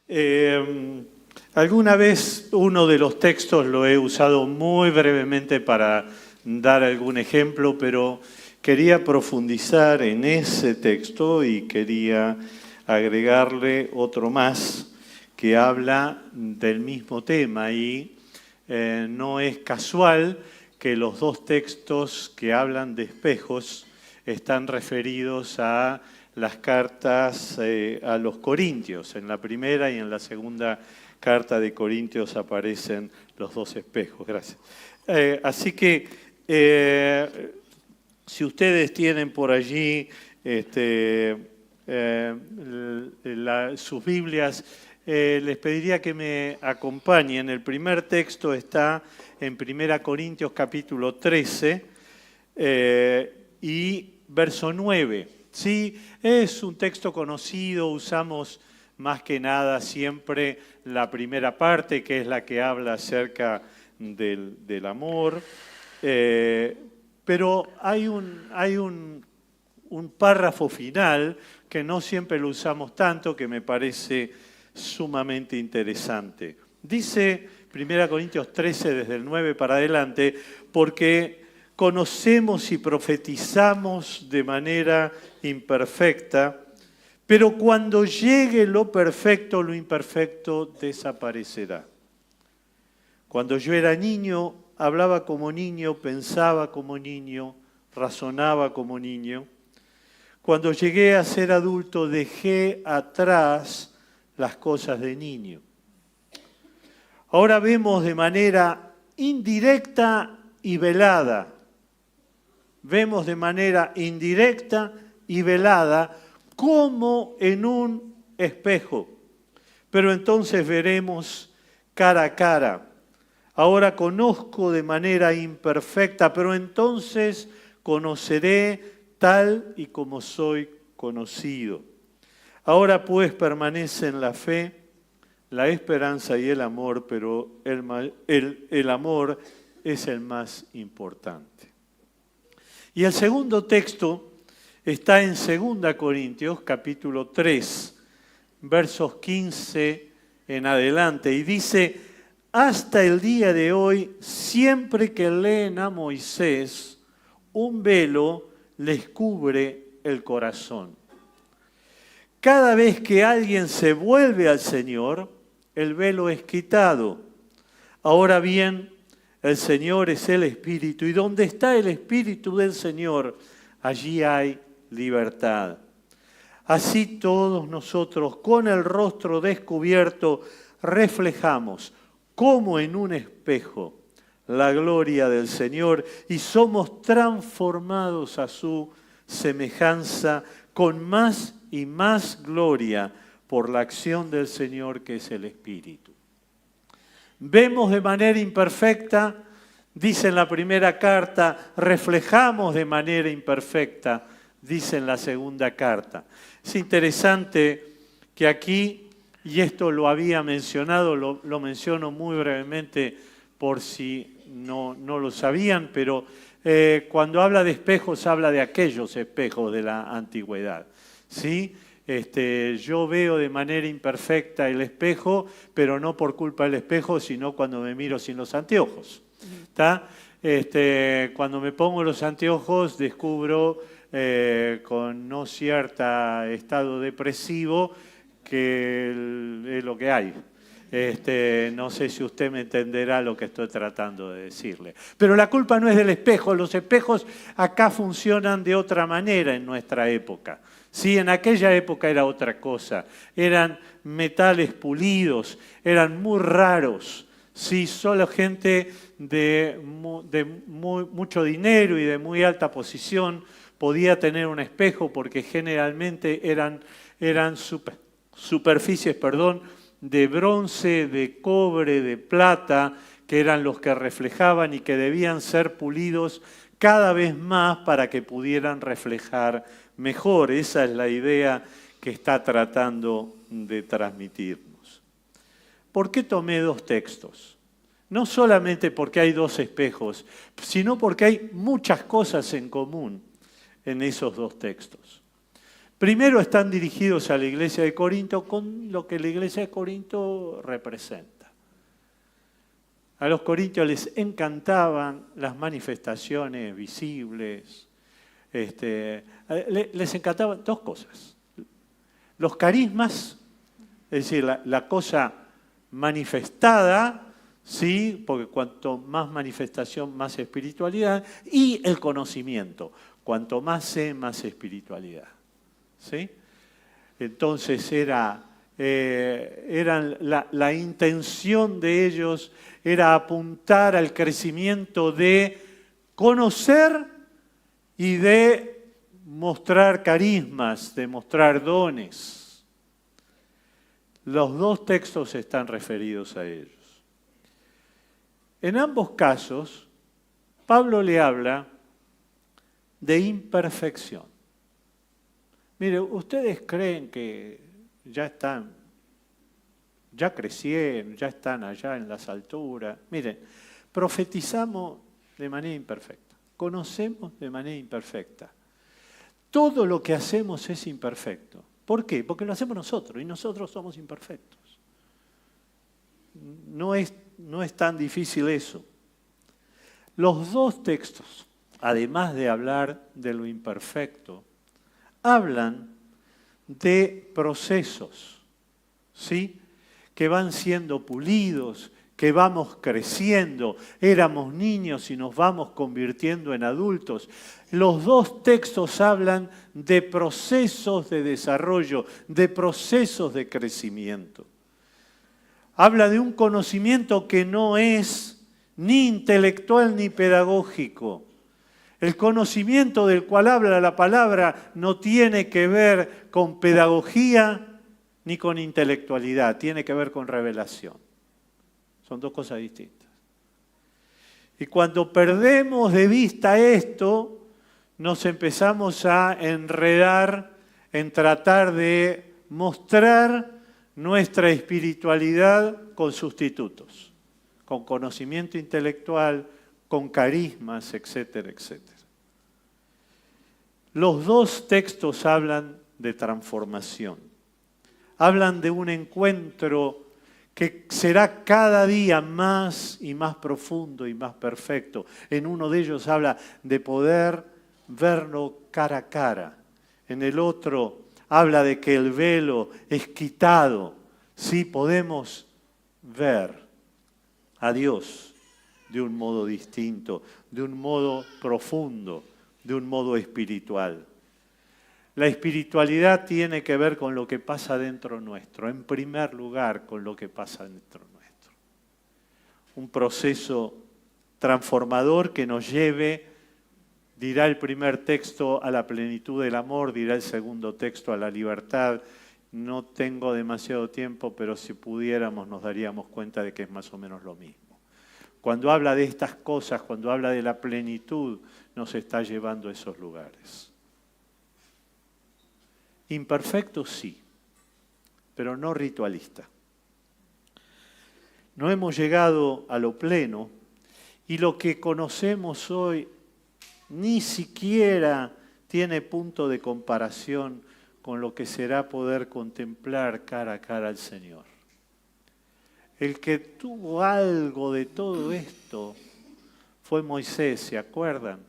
Eh, Alguna vez uno de los textos lo he usado muy brevemente para dar algún ejemplo, pero quería profundizar en ese texto y quería agregarle otro más que habla del mismo tema y no es casual que los dos textos que hablan de espejos están referidos a las cartas a los Corintios. En la primera y en la segunda carta de Corintios aparecen los dos espejos. Gracias. Así que si ustedes tienen por allí sus Biblias, les pediría que me acompañen. El primer texto está en 1 Corintios capítulo 13 y verso 9. Sí, es un texto conocido, usamos más que nada siempre la primera parte, que es la que habla acerca del amor, pero hay un párrafo final que no siempre lo usamos tanto, que me parece sumamente interesante. Dice 1 Corintios 13, desde el 9 para adelante, porque conocemos y profetizamos de manera imperfecta, pero cuando llegue lo perfecto, lo imperfecto desaparecerá. Cuando yo era niño, hablaba como niño, pensaba como niño, razonaba como niño. Cuando llegué a ser adulto, dejé atrás las cosas de niño. Ahora vemos de manera indirecta y velada. Vemos de manera indirecta y velada como en un espejo. Pero entonces veremos cara a cara. Ahora conozco de manera imperfecta, pero entonces conoceré tal y como soy conocido. Ahora pues permanecen la fe, la esperanza y el amor, pero el amor es el más importante. Y el segundo texto está en 2 Corintios, capítulo 3, versos 15 en adelante, y dice: hasta el día de hoy, siempre que leen a Moisés, un velo les cubre el corazón. Cada vez que alguien se vuelve al Señor, el velo es quitado. Ahora bien, el Señor es el Espíritu, y donde está el Espíritu del Señor, allí hay libertad. Así todos nosotros, con el rostro descubierto, reflejamos, como en un espejo, la gloria del Señor, y somos transformados a su semejanza con más y más gloria por la acción del Señor, que es el Espíritu. Vemos de manera imperfecta, dice en la primera carta, reflejamos de manera imperfecta, dice en la segunda carta. Es interesante que aquí, y esto lo había mencionado, lo menciono muy brevemente por si no lo sabían, pero cuando habla de espejos, habla de aquellos espejos de la antigüedad, ¿sí? Yo veo de manera imperfecta el espejo, pero no por culpa del espejo, sino cuando me miro sin los anteojos. ¿Tá? Cuando me pongo los anteojos descubro con no cierto estado depresivo que es lo que hay. No sé si usted me entenderá lo que estoy tratando de decirle. Pero la culpa no es del espejo. Los espejos acá funcionan de otra manera en nuestra época. Sí, en aquella época era otra cosa. Eran metales pulidos, eran muy raros. Sí, solo gente de mucho dinero y de muy alta posición podía tener un espejo, porque generalmente eran superficies, de bronce, de cobre, de plata, que eran los que reflejaban y que debían ser pulidos cada vez más para que pudieran reflejar mejor. Esa es la idea que está tratando de transmitirnos. ¿Por qué tomé dos textos? No solamente porque hay dos espejos, sino porque hay muchas cosas en común en esos dos textos. Primero están dirigidos a la iglesia de Corinto con lo que la iglesia de Corinto representa. A los corintios les encantaban las manifestaciones visibles, les encantaban dos cosas. Los carismas, es decir, la cosa manifestada, ¿sí? Porque cuanto más manifestación, más espiritualidad, y el conocimiento. Cuanto más sé, más espiritualidad. ¿Sí? Entonces la intención de ellos era apuntar al crecimiento de conocer y de mostrar carismas, de mostrar dones. Los dos textos están referidos a ellos. En ambos casos, Pablo le habla de imperfección. Mire, ustedes creen que ya crecieron, ya están allá en las alturas. Miren, profetizamos de manera imperfecta, conocemos de manera imperfecta. Todo lo que hacemos es imperfecto. ¿Por qué? Porque lo hacemos nosotros y nosotros somos imperfectos. No es tan difícil eso. Los dos textos, además de hablar de lo imperfecto, hablan de procesos, ¿sí? Que van siendo pulidos, que vamos creciendo. Éramos niños y nos vamos convirtiendo en adultos. Los dos textos hablan de procesos de desarrollo, de procesos de crecimiento. Habla de un conocimiento que no es ni intelectual ni pedagógico. El conocimiento del cual habla la palabra no tiene que ver con pedagogía ni con intelectualidad, tiene que ver con revelación. Son dos cosas distintas. Y cuando perdemos de vista esto, nos empezamos a enredar en tratar de mostrar nuestra espiritualidad con sustitutos, con conocimiento intelectual, con carismas, etcétera, etcétera. Los dos textos hablan de transformación. Hablan de un encuentro que será cada día más y más profundo y más perfecto. En uno de ellos habla de poder verlo cara a cara. En el otro habla de que el velo es quitado. Sí, podemos ver a Dios de un modo distinto, de un modo profundo, de un modo espiritual. La espiritualidad tiene que ver con lo que pasa dentro nuestro, en primer lugar con lo que pasa dentro nuestro. Un proceso transformador que nos lleve, dirá el primer texto, a la plenitud del amor, dirá el segundo texto, a la libertad. No tengo demasiado tiempo, pero si pudiéramos nos daríamos cuenta de que es más o menos lo mismo. Cuando habla de estas cosas, cuando habla de la plenitud, nos está llevando a esos lugares. Imperfecto sí, pero no ritualista. No hemos llegado a lo pleno y lo que conocemos hoy ni siquiera tiene punto de comparación con lo que será poder contemplar cara a cara al Señor. El que tuvo algo de todo esto fue Moisés, ¿se acuerdan?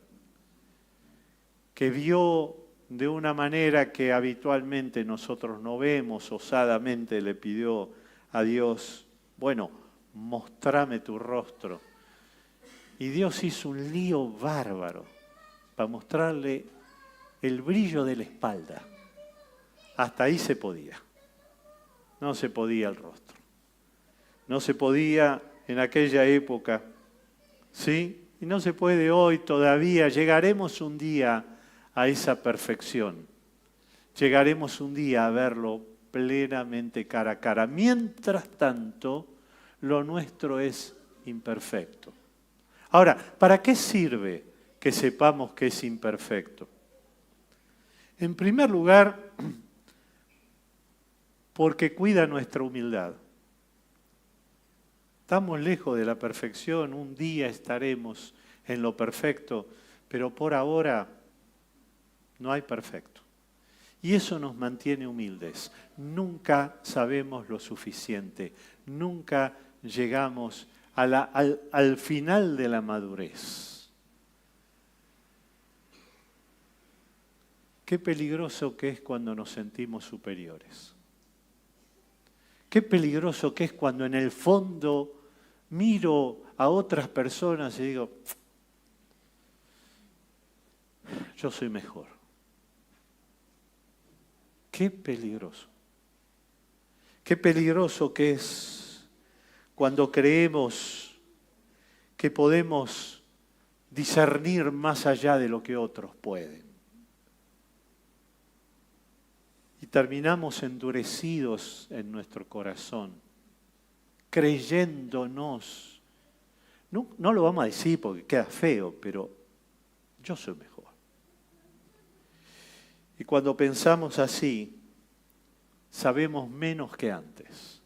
Que vio de una manera que habitualmente nosotros no vemos, osadamente le pidió a Dios, bueno, mostrame tu rostro. Y Dios hizo un lío bárbaro para mostrarle el brillo de la espalda. Hasta ahí se podía. No se podía el rostro. No se podía en aquella época, ¿sí? Y no se puede hoy todavía. Llegaremos un día a esa perfección. Llegaremos un día a verlo plenamente cara a cara. Mientras tanto, lo nuestro es imperfecto. Ahora, ¿para qué sirve que sepamos que es imperfecto? En primer lugar, porque cuida nuestra humildad. Estamos lejos de la perfección, un día estaremos en lo perfecto, pero por ahora no hay perfecto. Y eso nos mantiene humildes. Nunca sabemos lo suficiente. Nunca llegamos al final de la madurez. Qué peligroso que es cuando nos sentimos superiores. Qué peligroso que es cuando en el fondo miro a otras personas y digo, yo soy mejor. Qué peligroso. Qué peligroso que es cuando creemos que podemos discernir más allá de lo que otros pueden. Y terminamos endurecidos en nuestro corazón, creyéndonos. No lo vamos a decir porque queda feo, pero yo soy mejor. Y cuando pensamos así, sabemos menos que antes.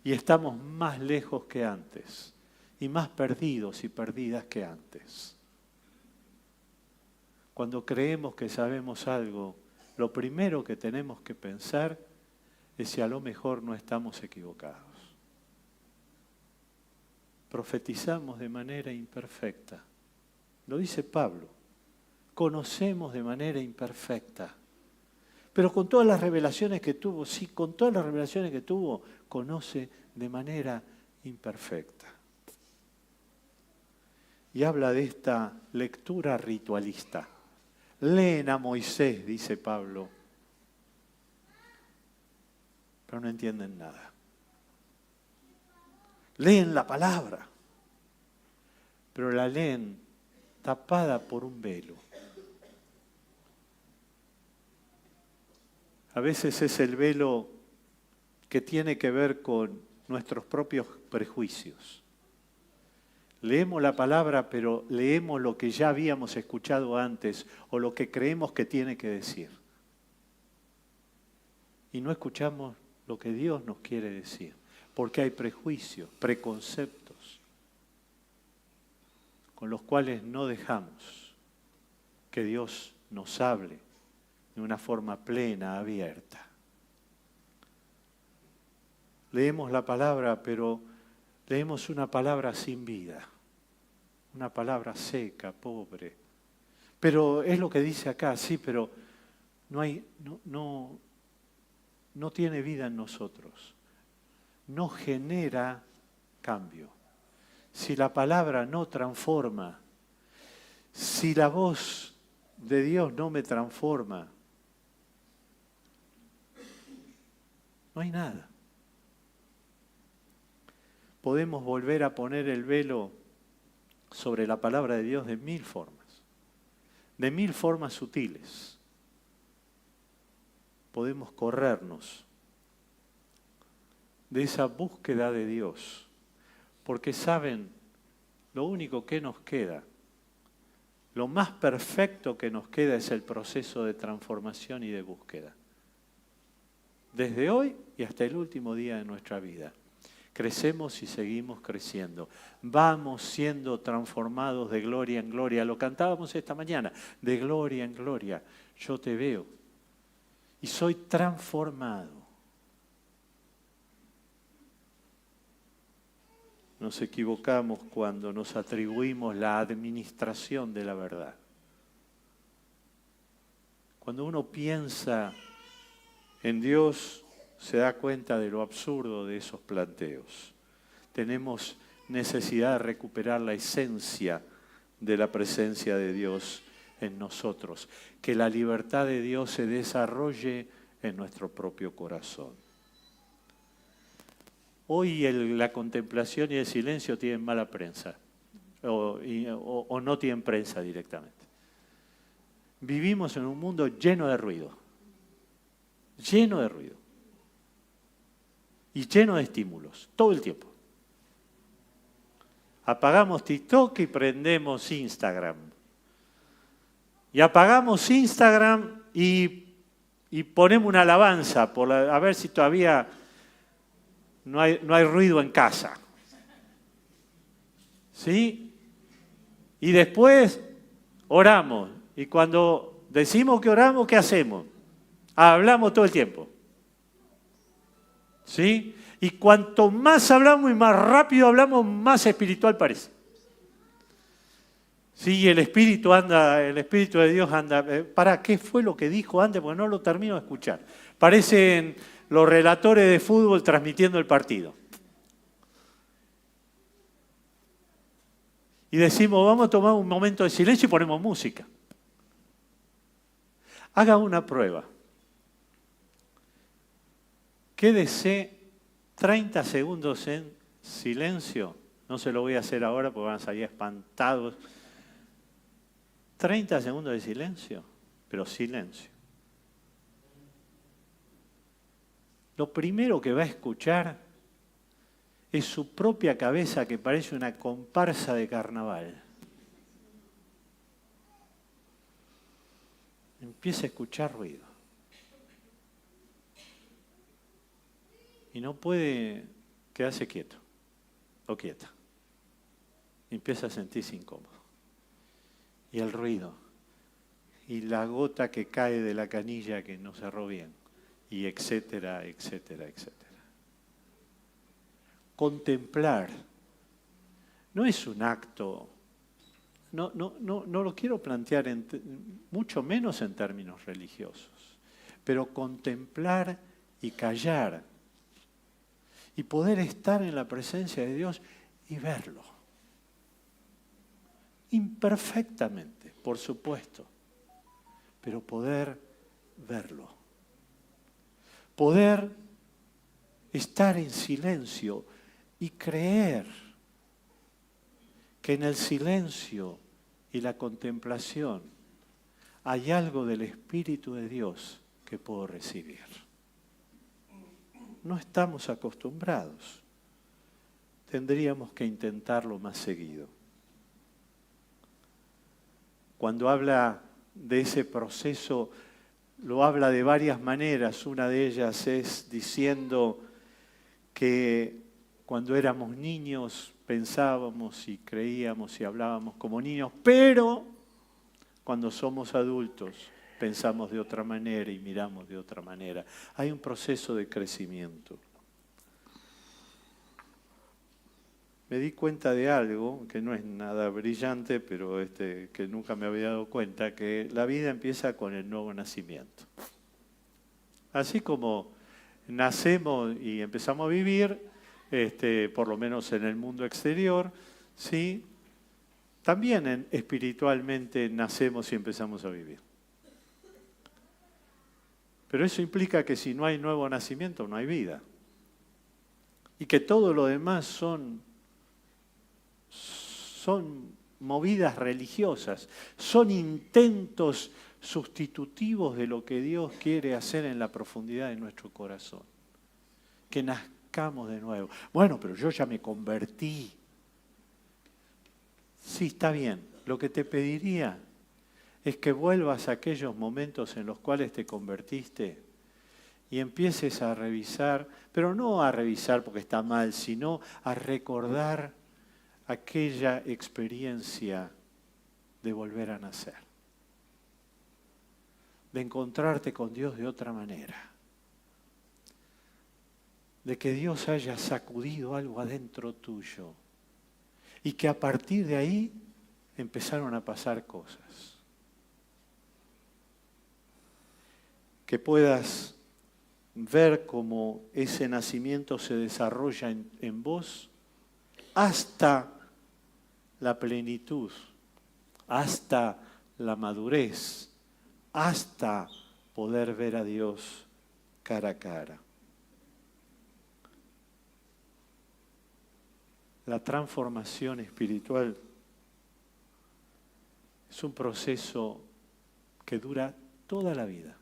Y estamos más lejos que antes. Y más perdidos y perdidas que antes. Cuando creemos que sabemos algo, lo primero que tenemos que pensar es si a lo mejor no estamos equivocados. Profetizamos de manera imperfecta. Lo dice Pablo. Conocemos de manera imperfecta. Pero con todas las revelaciones que tuvo, sí, con todas las revelaciones que tuvo, conoce de manera imperfecta. Y habla de esta lectura ritualista. Leen a Moisés, dice Pablo, pero no entienden nada. Leen la palabra, pero la leen tapada por un velo. A veces es el velo que tiene que ver con nuestros propios prejuicios. Leemos la palabra, pero leemos lo que ya habíamos escuchado antes o lo que creemos que tiene que decir. Y no escuchamos lo que Dios nos quiere decir, porque hay prejuicios, preconceptos, con los cuales no dejamos que Dios nos hable de una forma plena, abierta. Leemos la palabra, pero leemos una palabra sin vida, una palabra seca, pobre. Pero es lo que dice acá, sí, pero no tiene vida en nosotros. No genera cambio. Si la palabra no transforma, si la voz de Dios no me transforma, no hay nada. Podemos volver a poner el velo sobre la palabra de Dios de mil formas sutiles. Podemos corrernos de esa búsqueda de Dios, porque saben, lo único que nos queda, lo más perfecto que nos queda es el proceso de transformación y de búsqueda. Desde hoy y hasta el último día de nuestra vida. Crecemos y seguimos creciendo. Vamos siendo transformados de gloria en gloria. Lo cantábamos esta mañana. De gloria en gloria. Yo te veo. Y soy transformado. Nos equivocamos cuando nos atribuimos la administración de la verdad. Cuando uno piensa en Dios, se da cuenta de lo absurdo de esos planteos. Tenemos necesidad de recuperar la esencia de la presencia de Dios en nosotros. Que la libertad de Dios se desarrolle en nuestro propio corazón. Hoy la contemplación y el silencio tienen mala prensa, o no tienen prensa directamente. Vivimos en un mundo lleno de ruido, y lleno de estímulos, todo el tiempo. Apagamos TikTok y prendemos Instagram. Y apagamos Instagram y ponemos una alabanza a ver si todavía no hay ruido en casa. ¿Sí? Y después oramos. Y cuando decimos que oramos, ¿qué hacemos? Hablamos todo el tiempo. ¿Sí? Y cuanto más hablamos y más rápido hablamos, más espiritual parece. Sí, el Espíritu de Dios anda. ¿Para qué fue lo que dijo antes? Porque no lo termino de escuchar. Parecen los relatores de fútbol transmitiendo el partido. Y decimos, vamos a tomar un momento de silencio y ponemos música. Haga una prueba. Quédese 30 segundos en silencio. No se lo voy a hacer ahora porque van a salir espantados. 30 segundos de silencio, pero silencio. Lo primero que va a escuchar es su propia cabeza que parece una comparsa de carnaval. Empieza a escuchar ruido. Y no puede quedarse quieto o quieta. Empieza a sentirse incómodo. Y el ruido. Y la gota que cae de la canilla que no cerró bien. Y etcétera, etcétera, etcétera. Contemplar no es un acto, no lo quiero plantear mucho menos en términos religiosos, pero contemplar y callar y poder estar en la presencia de Dios y verlo. Imperfectamente, por supuesto, pero poder verlo. Poder estar en silencio y creer que en el silencio y la contemplación hay algo del Espíritu de Dios que puedo recibir. No estamos acostumbrados. Tendríamos que intentarlo más seguido. Cuando habla de ese proceso, lo habla de varias maneras. Una de ellas es diciendo que cuando éramos niños pensábamos y creíamos y hablábamos como niños, pero cuando somos adultos pensamos de otra manera y miramos de otra manera. Hay un proceso de crecimiento. Me di cuenta de algo, que no es nada brillante, pero que nunca me había dado cuenta, que la vida empieza con el nuevo nacimiento. Así como nacemos y empezamos a vivir, por lo menos en el mundo exterior, ¿sí? También espiritualmente nacemos y empezamos a vivir. Pero eso implica que si no hay nuevo nacimiento, no hay vida. Y que todo lo demás son movidas religiosas, son intentos sustitutivos de lo que Dios quiere hacer en la profundidad de nuestro corazón. Que nazcamos de nuevo. Bueno, pero yo ya me convertí. Sí, está bien. Lo que te pediría es que vuelvas a aquellos momentos en los cuales te convertiste y empieces a revisar, pero no a revisar porque está mal, sino a recordar aquella experiencia de volver a nacer, de encontrarte con Dios de otra manera, de que Dios haya sacudido algo adentro tuyo y que a partir de ahí empezaron a pasar cosas. Que puedas ver cómo ese nacimiento se desarrolla en vos hasta la plenitud, hasta la madurez, hasta poder ver a Dios cara a cara. La transformación espiritual es un proceso que dura toda la vida,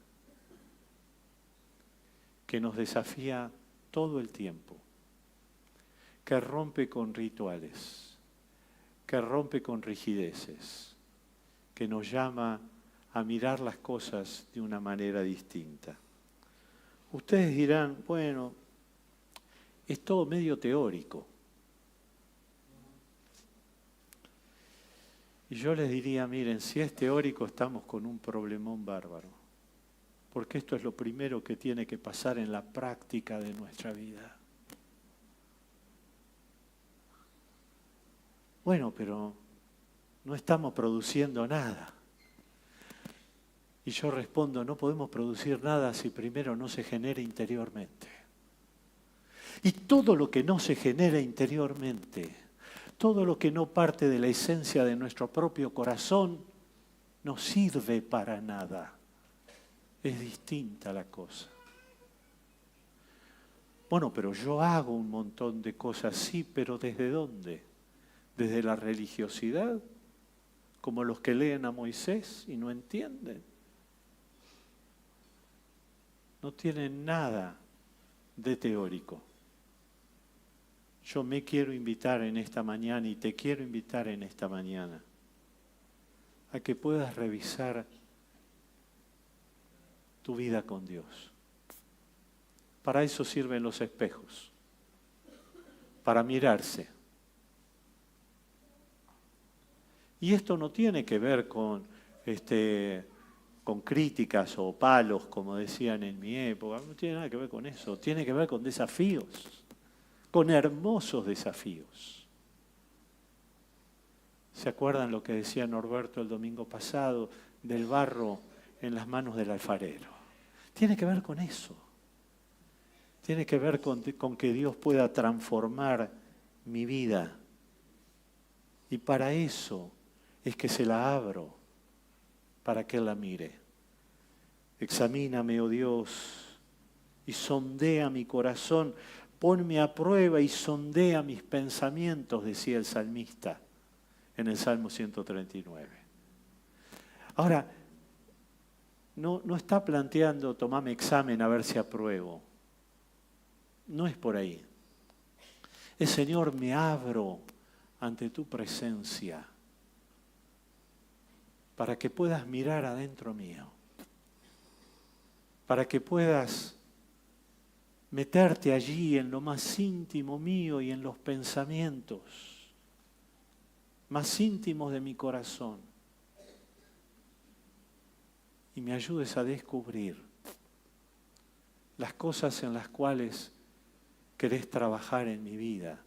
que nos desafía todo el tiempo, que rompe con rituales, que rompe con rigideces, que nos llama a mirar las cosas de una manera distinta. Ustedes dirán, bueno, es todo medio teórico. Y yo les diría, miren, si es teórico estamos con un problemón bárbaro. porque esto es lo primero que tiene que pasar en la práctica de nuestra vida. Bueno, pero no estamos produciendo nada. Y yo respondo, no podemos producir nada si primero no se genera interiormente. Y todo lo que no se genera interiormente, todo lo que no parte de la esencia de nuestro propio corazón, no sirve para nada. Es distinta la cosa. Bueno, pero yo hago un montón de cosas, sí, pero ¿desde dónde? ¿Desde la religiosidad? Como los que leen a Moisés y no entienden. No tienen nada de teórico. Yo me quiero invitar en esta mañana y te quiero invitar en esta mañana a que puedas revisar tu vida con Dios. Para eso sirven los espejos, para mirarse. Y esto no tiene que ver con críticas o palos, como decían en mi época, no tiene nada que ver con eso, tiene que ver con desafíos, con hermosos desafíos. ¿Se acuerdan lo que decía Norberto el domingo pasado del barro en las manos del alfarero? Tiene que ver con eso. Tiene que ver con que Dios pueda transformar mi vida. Y para eso es que se la abro, para que Él la mire. Examíname, oh Dios, y sondea mi corazón. Ponme a prueba y sondea mis pensamientos, decía el salmista en el Salmo 139. Ahora, no está planteando, tomame examen a ver si apruebo. No es por ahí. Es, Señor, me abro ante tu presencia para que puedas mirar adentro mío, para que puedas meterte allí en lo más íntimo mío y en los pensamientos más íntimos de mi corazón y me ayudes a descubrir las cosas en las cuales querés trabajar en mi vida,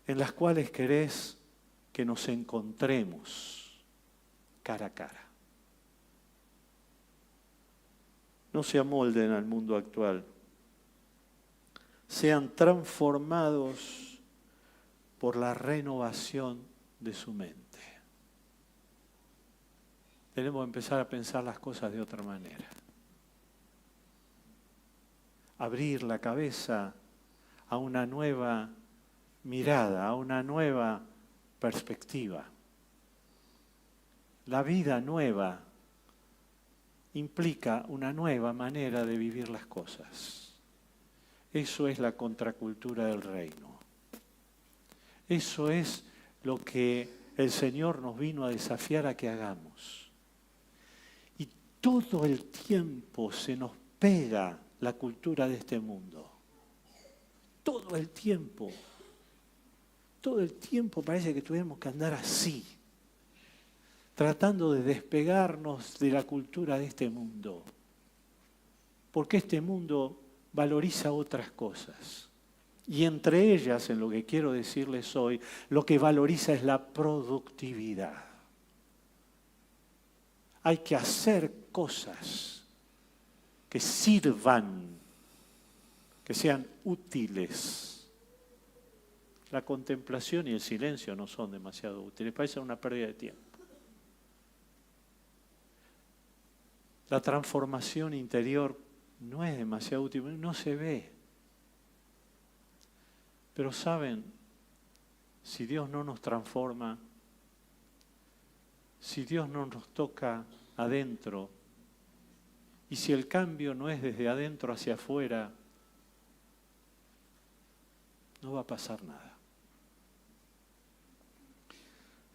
en las cuales querés que nos encontremos cara a cara. No se amolden al mundo actual, sean transformados por la renovación de su mente. Tenemos que empezar a pensar las cosas de otra manera. Abrir la cabeza a una nueva mirada, a una nueva perspectiva. La vida nueva implica una nueva manera de vivir las cosas. Eso es la contracultura del reino. Eso es lo que el Señor nos vino a desafiar a que hagamos. Y todo el tiempo se nos pega la cultura de este mundo. Todo el tiempo parece que tuviéramos que andar así, tratando de despegarnos de la cultura de este mundo. Porque este mundo valoriza otras cosas. Y entre ellas, en lo que quiero decirles hoy, lo que valoriza es la productividad. Hay que hacer cosas que sirvan, que sean útiles. La contemplación y el silencio no son demasiado útiles, parece una pérdida de tiempo. La transformación interior no es demasiado útil, no se ve. Pero saben, si Dios no nos transforma, si Dios no nos toca adentro, y si el cambio no es desde adentro hacia afuera, no va a pasar nada.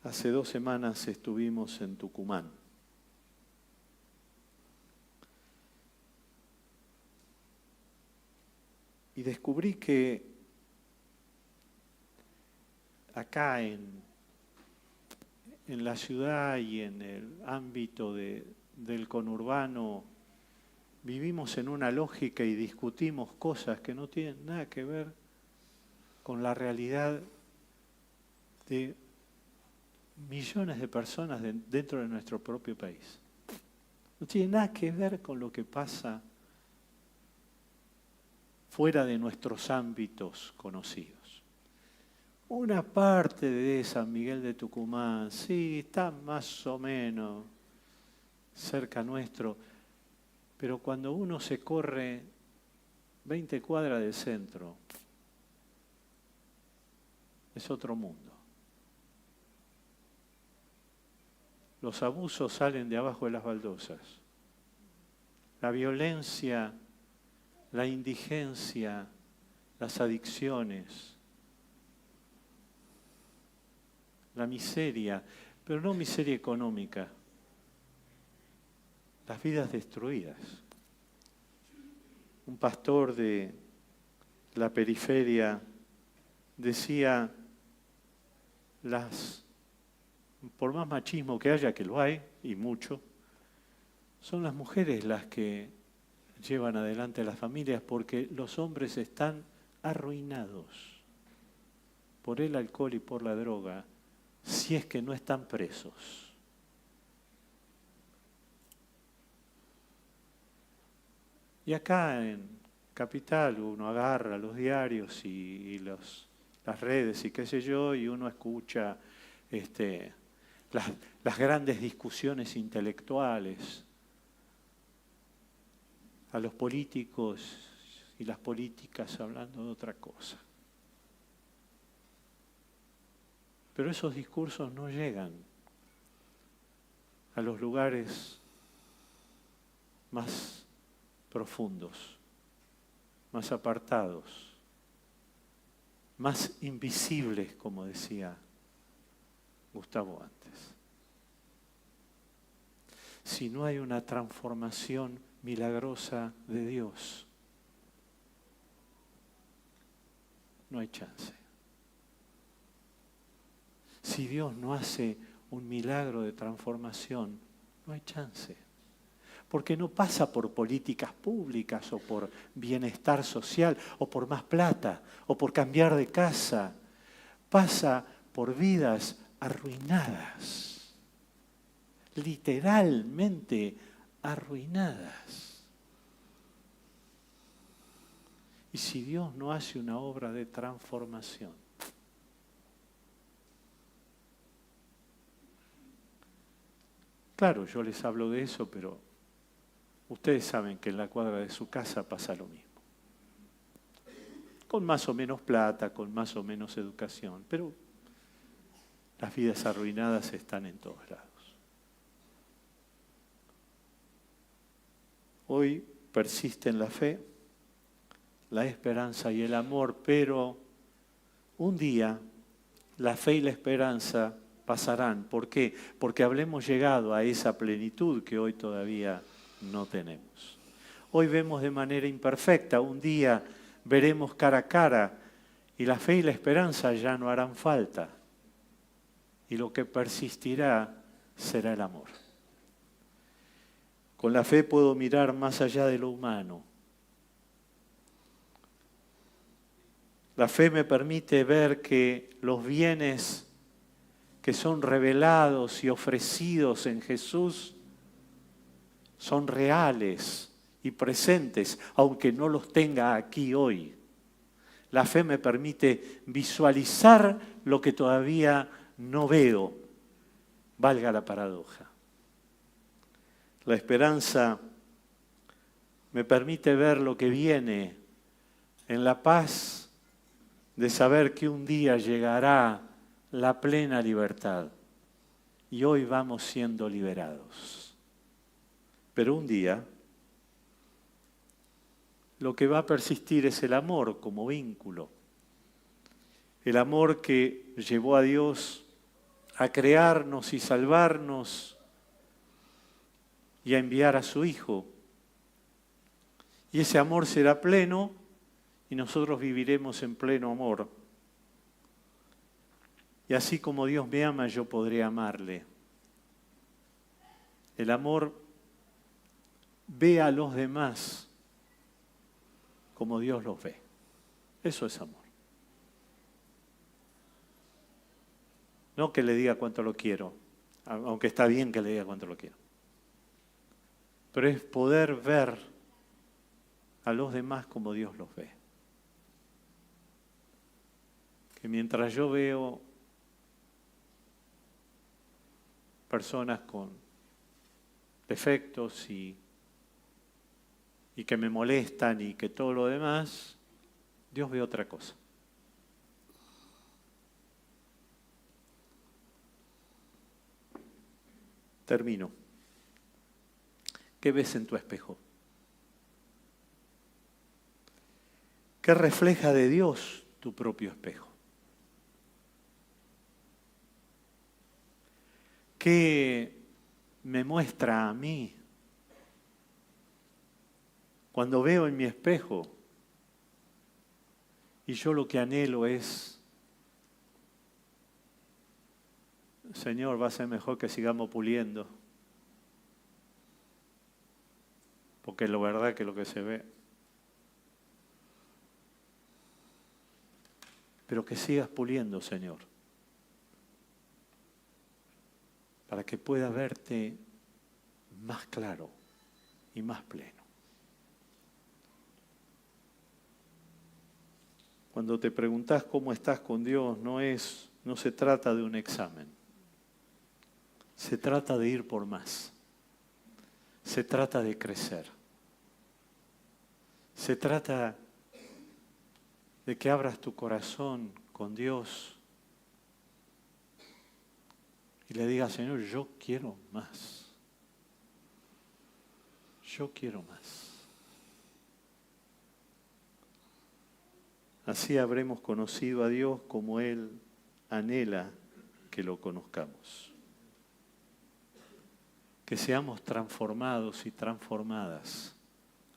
Hace 2 semanas estuvimos en Tucumán. Y descubrí que acá en la ciudad y en el ámbito del conurbano vivimos en una lógica y discutimos cosas que no tienen nada que ver con la realidad de millones de personas dentro de nuestro propio país. No tiene nada que ver con lo que pasa fuera de nuestros ámbitos conocidos. Una parte de San Miguel de Tucumán, sí, está más o menos cerca nuestro, pero cuando uno se corre 20 cuadras del centro, es otro mundo. Los abusos salen de abajo de las baldosas. La violencia, la indigencia, las adicciones, la miseria, pero no miseria económica, las vidas destruidas. Un pastor de la periferia decía, por más machismo que haya, que lo hay, y mucho, son las mujeres las que llevan adelante las familias porque los hombres están arruinados por el alcohol y por la droga, si es que no están presos. Y acá en Capital uno agarra los diarios y las redes y qué sé yo, y uno escucha las grandes discusiones intelectuales, a los políticos y las políticas hablando de otra cosa. Pero esos discursos no llegan a los lugares más profundos, más apartados, más invisibles, como decía Gustavo antes. Si no hay una transformación milagrosa de Dios, no hay chance. Si Dios no hace un milagro de transformación, no hay chance. Porque no pasa por políticas públicas o por bienestar social o por más plata o por cambiar de casa. Pasa por vidas arruinadas, literalmente arruinadas. Y si Dios no hace una obra de transformación, claro, yo les hablo de eso, pero ustedes saben que en la cuadra de su casa pasa lo mismo. Con más o menos plata, con más o menos educación, pero las vidas arruinadas están en todos lados. Hoy persisten la fe, la esperanza y el amor, pero un día la fe y la esperanza pasarán. ¿Por qué? Porque habremos llegado a esa plenitud que hoy todavía no tenemos. Hoy vemos de manera imperfecta, un día veremos cara a cara y la fe y la esperanza ya no harán falta. Y lo que persistirá será el amor. Con la fe puedo mirar más allá de lo humano. La fe me permite ver que los bienes que son revelados y ofrecidos en Jesús son reales y presentes, aunque no los tenga aquí hoy. La fe me permite visualizar lo que todavía no veo, valga la paradoja. La esperanza me permite ver lo que viene en la paz de saber que un día llegará la plena libertad. Y hoy vamos siendo liberados. Pero un día lo que va a persistir es el amor como vínculo. El amor que llevó a Dios a crearnos y salvarnos y a enviar a su Hijo. Y ese amor será pleno y nosotros viviremos en pleno amor. Y así como Dios me ama, yo podré amarle. El amor ve a los demás como Dios los ve. Eso es amor. No que le diga cuánto lo quiero, aunque está bien que le diga cuánto lo quiero. Pero es poder ver a los demás como Dios los ve. Que mientras yo veo personas con defectos y que me molestan y que todo lo demás, Dios ve otra cosa. Termino. ¿Qué ves en tu espejo? ¿Qué refleja de Dios tu propio espejo? ¿Qué me muestra a mí cuando veo en mi espejo y yo lo que anhelo es, Señor, va a ser mejor que sigamos puliendo, porque la verdad que lo que se ve, pero que sigas puliendo, Señor, para que pueda verte más claro y más pleno. Cuando te preguntás cómo estás con Dios, no se trata de un examen. Se trata de ir por más. Se trata de crecer. Se trata de que abras tu corazón con Dios y le digas, Señor, yo quiero más. Yo quiero más. Así habremos conocido a Dios como Él anhela que lo conozcamos. Que seamos transformados y transformadas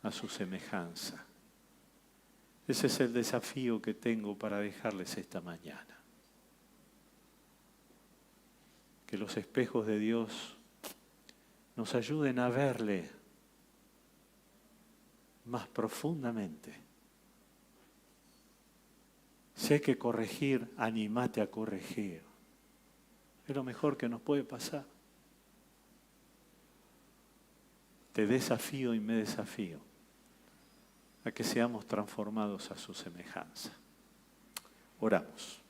a su semejanza. Ese es el desafío que tengo para dejarles esta mañana. Que los espejos de Dios nos ayuden a verle más profundamente. Si hay que corregir, anímate a corregir. Es lo mejor que nos puede pasar. Te desafío y me desafío a que seamos transformados a su semejanza. Oramos.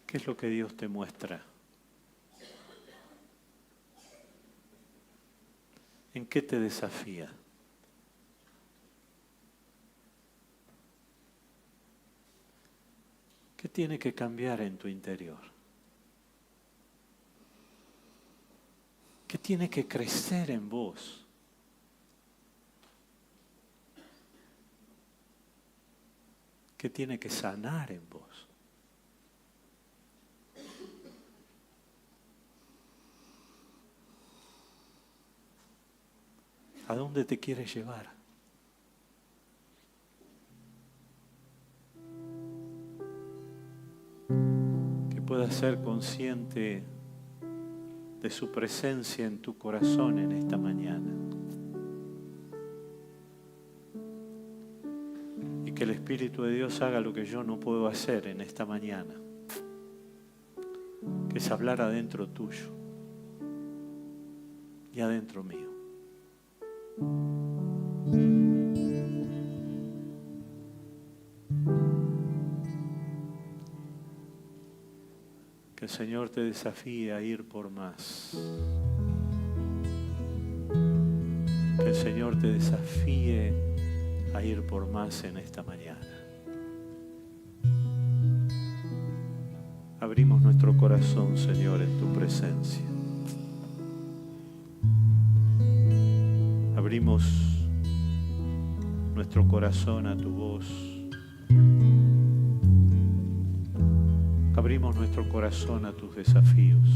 ¿Qué es lo que Dios te muestra? ¿En qué te desafía? ¿Qué tiene que cambiar en tu interior? ¿Qué tiene que crecer en vos? ¿Qué tiene que sanar en vos? ¿A dónde te quieres llevar? Que puedas ser consciente de su presencia en tu corazón en esta mañana. Y que el Espíritu de Dios haga lo que yo no puedo hacer en esta mañana, que es hablar adentro tuyo y adentro mío. Que el Señor te desafíe a ir por más. Que el Señor te desafíe a ir por más en esta mañana. Abrimos nuestro corazón, Señor, en tu presencia. Abrimos nuestro corazón a tu voz. Abrimos nuestro corazón a tus desafíos.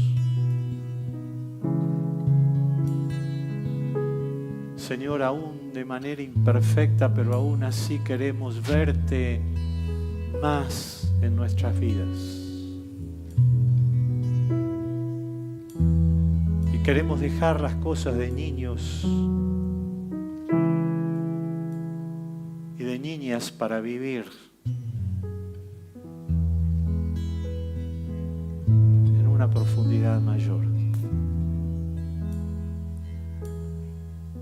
Señor, aún de manera imperfecta, pero aún así queremos verte más en nuestras vidas. Y queremos dejar las cosas de niños y de niñas para vivir en una profundidad mayor.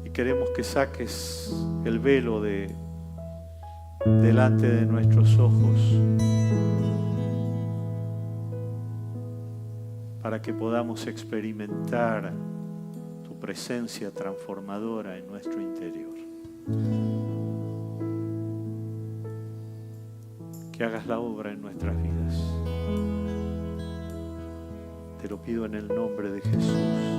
Y queremos que saques el velo delante de nuestros ojos para que podamos experimentar tu presencia transformadora en nuestro interior. Que hagas la obra en nuestras vidas. Te lo pido en el nombre de Jesús.